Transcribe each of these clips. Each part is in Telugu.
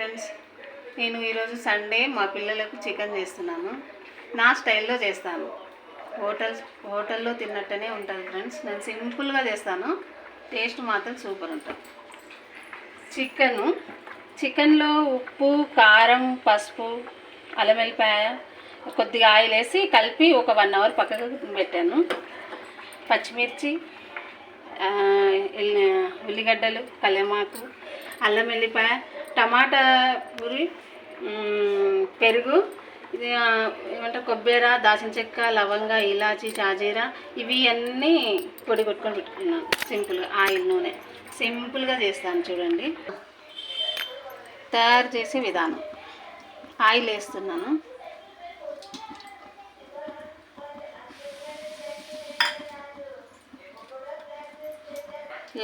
ఫ్రెండ్స్, నేను ఈరోజు సండే మా పిల్లలకు చికెన్ చేస్తున్నాను. నా స్టైల్లో చేస్తాను. హోటల్లో తిన్నట్టనే ఉంటుంది ఫ్రెండ్స్. నేను సింపుల్గా చేస్తాను, టేస్ట్ మాత్రం సూపర్ ఉంటుంది. చికెన్లో ఉప్పు, కారం, పసుపు, అల్లం వెల్లిపాయ, కొద్దిగా ఆయిల్ వేసి కలిపి ఒక 1 అవర్ పక్కకు పెట్టాను. పచ్చిమిర్చి, ఉల్లిగడ్డలు, కల్యమాకు, అల్లం వెల్లిపాయ, టమాటా పూరి, పెరుగు, ఇది ఏమంటారు కొబ్బరి, దాల్చిన చెక్క, లవంగ, ఇలాచి, షాజీరా, ఇవి అన్నీ పొడి కొట్టుకొని పెట్టుకున్నాను. సింపుల్గా ఆయిల్, నూనె సింపుల్గా చేస్తాను చూడండి. తయారు చేసే విధానం: ఆయిల్ వేస్తున్నాను.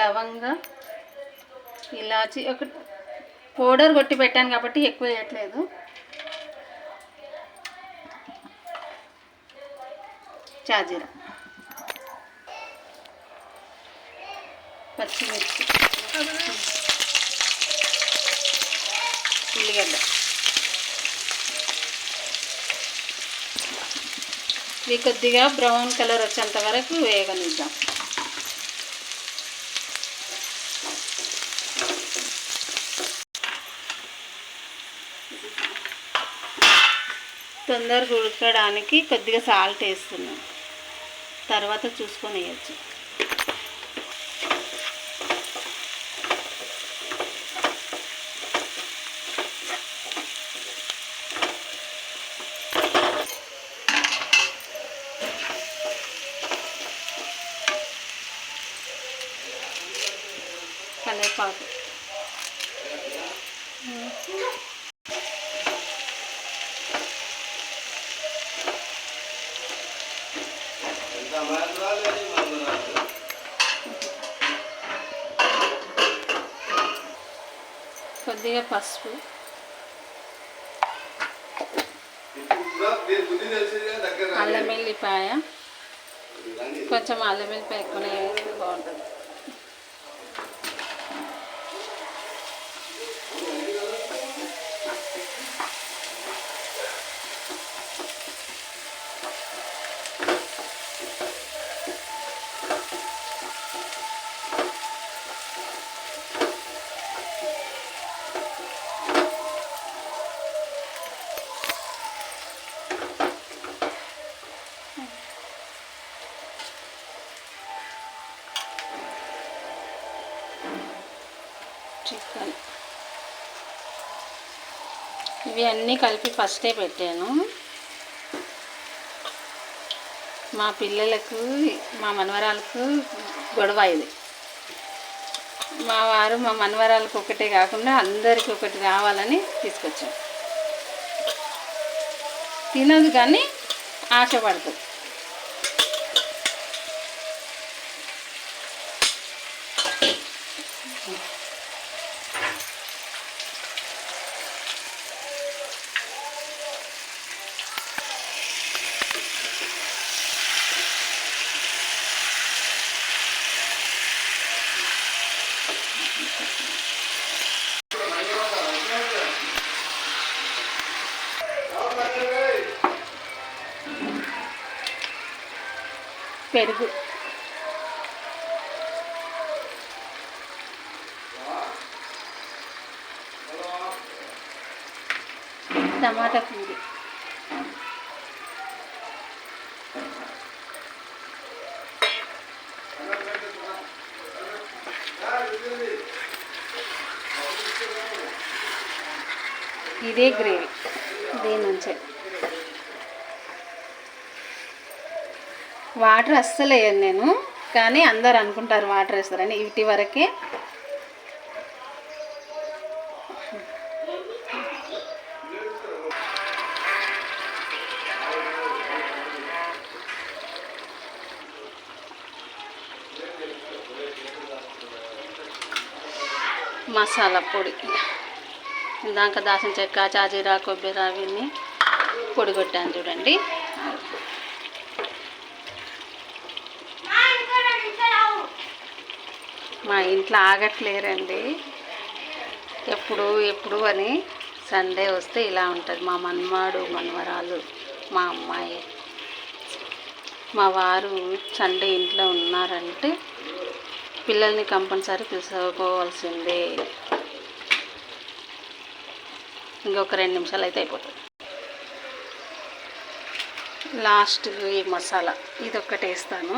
లవంగ, ఇలాచి ఒక పౌడర్ కొట్టి పెట్టాను కాబట్టి ఎక్కువ వేయట్లేదు. షాజీరా, పచ్చిమిర్చి, ఉల్లిగడ్డ, ఇవి కొద్దిగా బ్రౌన్ కలర్ వచ్చేంత వరకు వేయగలుగుతాం. తొందరగా ఉడకడానికి కొద్దిగా సాల్ట్ వేస్తున్నాం, తర్వాత చూసుకొని వేయచ్చు. కరివేపాకు, కొద్దిగా పసుపు, అల్లం వెల్లిపాయ, కొంచెం అల్లం వెల్లిపాయ ఎక్కువనే వేస్తే బాగుంటుంది. చికెన్ ఇవి అన్నీ కలిపి ఫస్టే పెట్టాను. మా పిల్లలకు, మా మనవరాలకు గొడవ ఇది. మా వారు మా మనవరాలకు ఒకటే కాకుండా అందరికీ ఒకటి కావాలని తీసుకొచ్చాం. తినదు కానీ ఆశపడుతుంది. పెరుగు, టమాటా పూరి, ఇదే గ్రేవీ. దీని నుంచే వాటర్ అస్సలు వేయను నేను, కానీ అందరు అనుకుంటారు వాటర్ వేస్తారని. వీటి వరకే మసాలా పొడి, ఇందాక దాల్చిన చెక్క, షాజీరా, కొబ్బరి అవన్నీ పొడి కొట్టాను చూడండి. మా ఇంట్లో ఆగట్లేరండి, ఎప్పుడు ఎప్పుడు అని సండే వస్తే ఇలా ఉంటుంది. మా మనమాడు మనవరాలు, మా అమ్మాయి, మా వారు సండే ఇంట్లో ఉన్నారంటే పిల్లల్ని కంపల్సరీ పిలుచుకోవాల్సిందే. ఇంకొక 2 నిమిషాలు అయితే అయిపోతుంది. లాస్ట్ ఈ మసాలా ఇదొక్కటి వేస్తాను.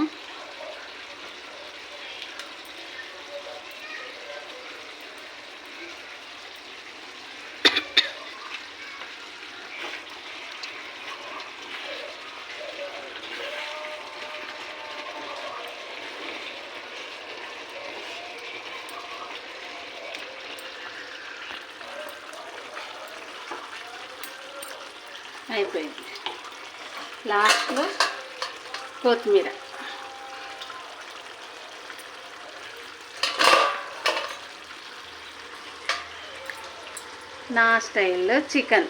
అయిపోయింది. లాస్ట్లో కొత్తిమీర. నా స్టైల్లో చికెన్.